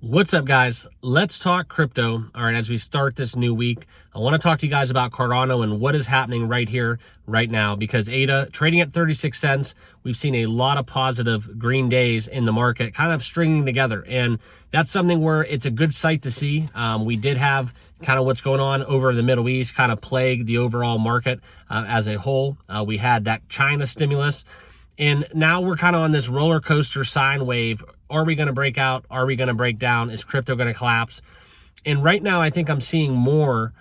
What's up, guys? Let's talk crypto. All right, as we start this new week, I want to talk to you guys about Cardano and what is happening right here, right now, because ADA trading at 36 cents. We've seen a lot of positive green days in the market kind of stringing together. And that's something where it's a good sight to see. We did have kind of what's going on over the Middle East kind of plague the overall market as a whole. We had that China stimulus. And now we're kind of on this roller coaster sine wave. Are we going to break out? Are we going to break down? Is crypto going to collapse? And right now, I think I'm seeing more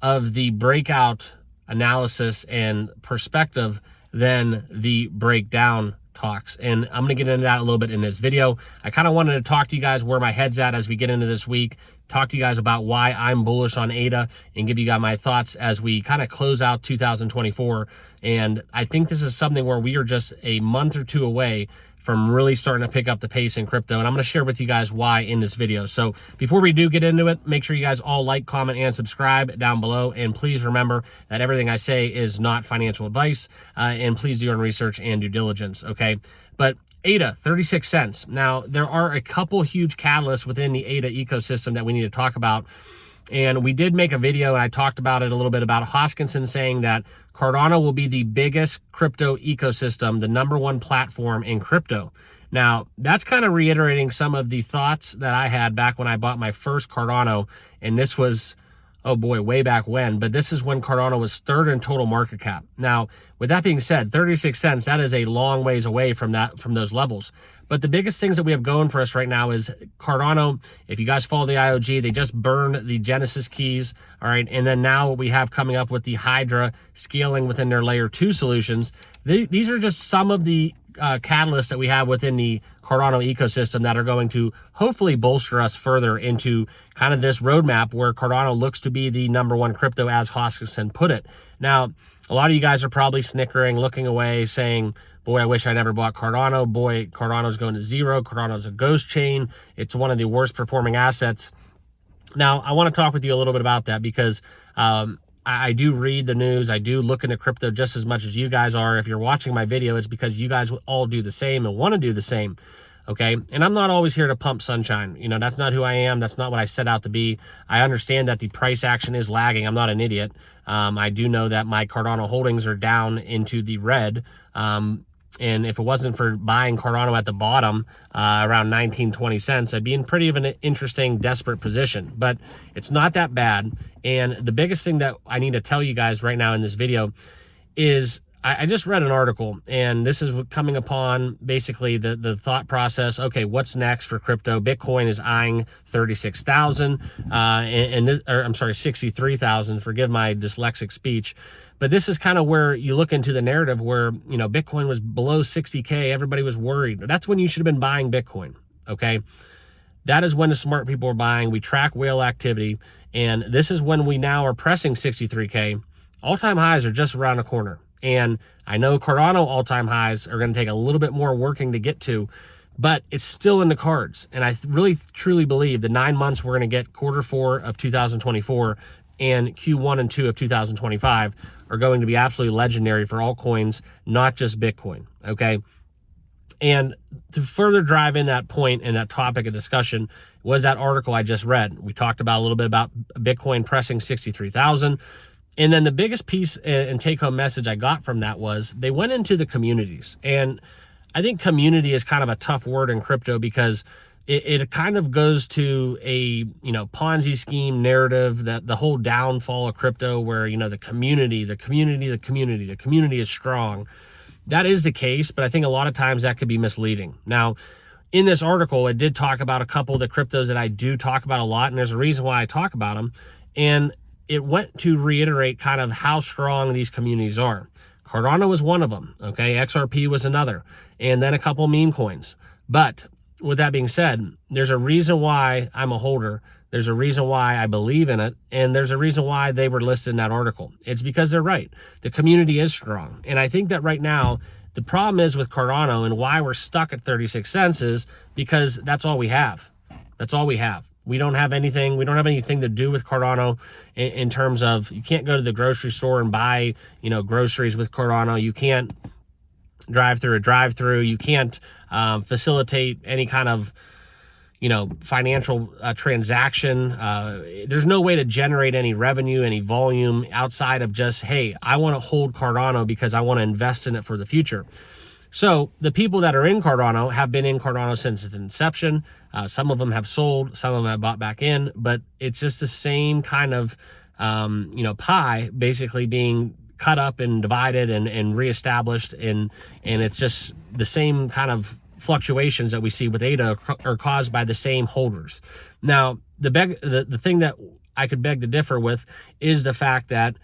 of the breakout analysis and perspective than the breakdown talks. And I'm going to get into that a little bit in this video. I kind of wanted to talk to you guys where my head's at as we get into this week, talk to you guys about why I'm bullish on ADA, and give you guys my thoughts as we kind of close out 2024. And I think this is something where we are just a month or two away from really starting to pick up the pace in crypto. And I'm going to share with you guys why in this video. So before we do get into it, make sure you guys all like, comment, and subscribe down below. And please remember that everything I say is not financial advice. And please do your own research and due diligence, okay? But ADA, 36 cents. Now, there are a couple huge catalysts within the ADA ecosystem that we need to talk about. And we did make a video, and I talked about it a little bit, about hoskinson saying that Cardano will be the biggest crypto ecosystem, the #1 platform in crypto. Now, that's kind of reiterating some of the thoughts that I had back when I bought my first Cardano, and this was, oh boy, way back when, but this is when Cardano was third in total market cap. Now, with that being said, 36 cents, that is a long ways away from those levels. But the biggest things that we have going for us right now is Cardano. If you guys follow the IOG, they just burned the Genesis keys, all right? And then now what we have coming up with the Hydra scaling within their layer 2 solutions. These are just some of the catalysts that we have within the Cardano ecosystem that are going to hopefully bolster us further into kind of this roadmap where Cardano looks to be the #1 crypto, as hoskinson put it. Now, a lot of you guys are probably snickering, looking away, saying, boy, I wish I never bought Cardano. Boy, Cardano's going to zero. Cardano's a ghost chain. It's one of the worst performing assets. Now, I want to talk with you a little bit about that because I do read the news. I do look into crypto just as much as you guys are. If you're watching my video, it's because you guys all do the same and want to do the same, okay? And I'm not always here to pump sunshine. You know, that's not who I am. That's not what I set out to be. I understand that the price action is lagging. I'm not an idiot. I do know that my Cardano holdings are down into the red. And if it wasn't for buying Cardano at the bottom around 19, 20 cents, I'd be in pretty of an interesting, desperate position. But it's not that bad. And the biggest thing that I need to tell you guys right now in this video is I just read an article, and this is coming upon basically the thought process. Okay, what's next for crypto? Bitcoin is eyeing 36,000, I'm sorry, 63,000. Forgive my dyslexic speech. But this is kind of where you look into the narrative where, you know, Bitcoin was below 60K. Everybody was worried. That's when you should have been buying Bitcoin, okay? That is when the smart people are buying. We track whale activity, and this is when we now are pressing 63K. All-time highs are just around the corner. And I know Cardano all-time highs are going to take a little bit more working to get to, but it's still in the cards. And I really, truly believe the 9 months we're going to get Q4 of 2024 and Q1 and 2 of 2025 are going to be absolutely legendary for altcoins, not just Bitcoin, okay? And to further drive in that point and that topic of discussion was that article I just read. We talked about a little bit about Bitcoin pressing 63,000. And then the biggest piece and take-home message I got from that was they went into the communities. And I think community is kind of a tough word in crypto because it kind of goes to a, you know, Ponzi scheme narrative, that the whole downfall of crypto where, you know, the community is strong. That is the case, but I think a lot of times that could be misleading. Now, in this article, it did talk about a couple of the cryptos that I do talk about a lot, and there's a reason why I talk about them. And it went to reiterate kind of how strong these communities are. Cardano was one of them, okay? XRP was another, and then a couple meme coins. But with that being said, there's a reason why I'm a holder. There's a reason why I believe in it, and there's a reason why they were listed in that article. It's because they're right. The community is strong, and I think that right now, the problem is with Cardano and why we're stuck at 36 cents is because that's all we have. That's all we have. We don't have anything. We don't have anything to do with Cardano in terms of, you can't go to the grocery store and buy, you know, groceries with Cardano. You can't drive through a drive-through. You can't facilitate any kind of, financial transaction. There's no way to generate any revenue, any volume outside of just, hey, I want to hold Cardano because I want to invest in it for the future. So the people that are in Cardano have been in Cardano since its inception. Some of them have sold, some of them have bought back in, but it's just the same kind of, pie basically being cut up and divided and reestablished. And it's just the same kind of fluctuations that we see with ADA are caused by the same holders. Now, the thing that I could beg to differ with is the fact that,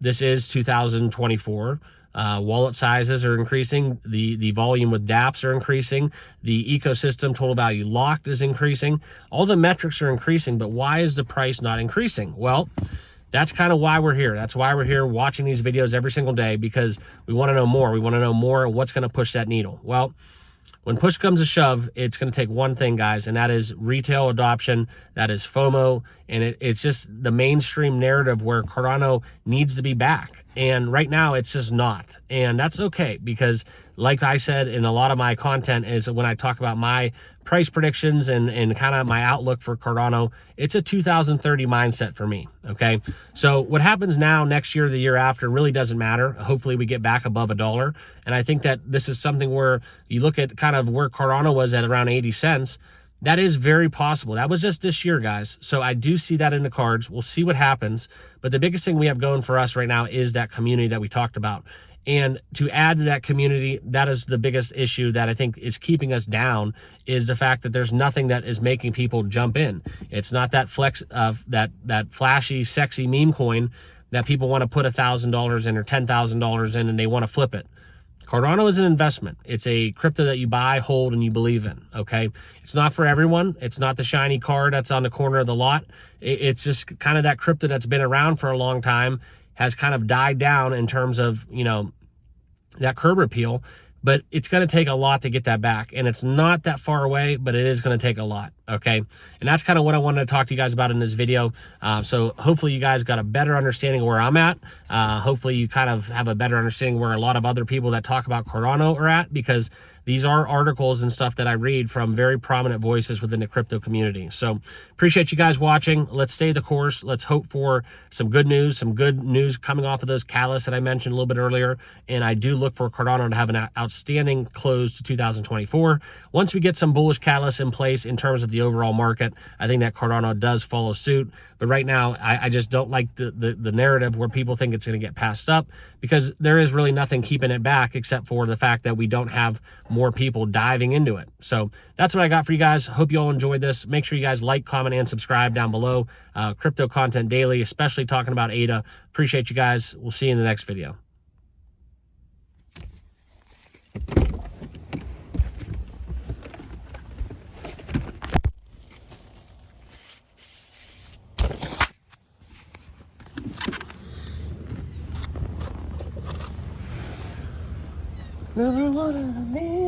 this is 2024. Wallet sizes are increasing. The volume with dApps are increasing. The ecosystem total value locked is increasing. All the metrics are increasing, but why is the price not increasing? Well, that's kind of why we're here. That's why we're here watching these videos every single day, because we want to know more. We want to know more what's going to push that needle. Well, when push comes to shove, it's going to take one thing, guys, and that is retail adoption. That is FOMO, and it's just the mainstream narrative where Cardano needs to be back. And right now, it's just not. And that's okay, because like I said in a lot of my content is when I talk about my price predictions and kind of my outlook for Cardano, it's a 2030 mindset for me, okay? So what happens now, next year, the year after, really doesn't matter. Hopefully we get back above $1. And I think that this is something where you look at kind of where Cardano was at around 80 cents. That is very possible. That was just this year, guys. So I do see that in the cards. We'll see what happens. But the biggest thing we have going for us right now is that community that we talked about. And to add to that community, that is the biggest issue that I think is keeping us down, is the fact that there's nothing that is making people jump in. It's not that that flashy, sexy meme coin that people want to put $1,000 in or $10,000 in and they want to flip it. Cardano is an investment. It's a crypto that you buy, hold, and you believe in, okay? It's not for everyone. It's not the shiny car that's on the corner of the lot. It's just kind of that crypto that's been around for a long time, has kind of died down in terms of, that curb appeal, but it's going to take a lot to get that back. And it's not that far away, but it is going to take a lot, okay? And that's kind of what I wanted to talk to you guys about in this video. So hopefully you guys got a better understanding of where I'm at. Hopefully you kind of have a better understanding where a lot of other people that talk about Cardano are at, because these are articles and stuff that I read from very prominent voices within the crypto community. So appreciate you guys watching. Let's stay the course. Let's hope for some good news coming off of those catalysts that I mentioned a little bit earlier. And I do look for Cardano to have an outstanding close to 2024. Once we get some bullish catalysts in place in terms of the overall market, I think that Cardano does follow suit. But right now, I just don't like the narrative where people think it's going to get passed up, because there is really nothing keeping it back except for the fact that we don't have more people diving into it. So that's what I got for you guys. Hope you all enjoyed this. Make sure you guys like, comment, and subscribe down below. Crypto content daily, especially talking about ADA. Appreciate you guys. We'll see you in the next video. Never wanted to be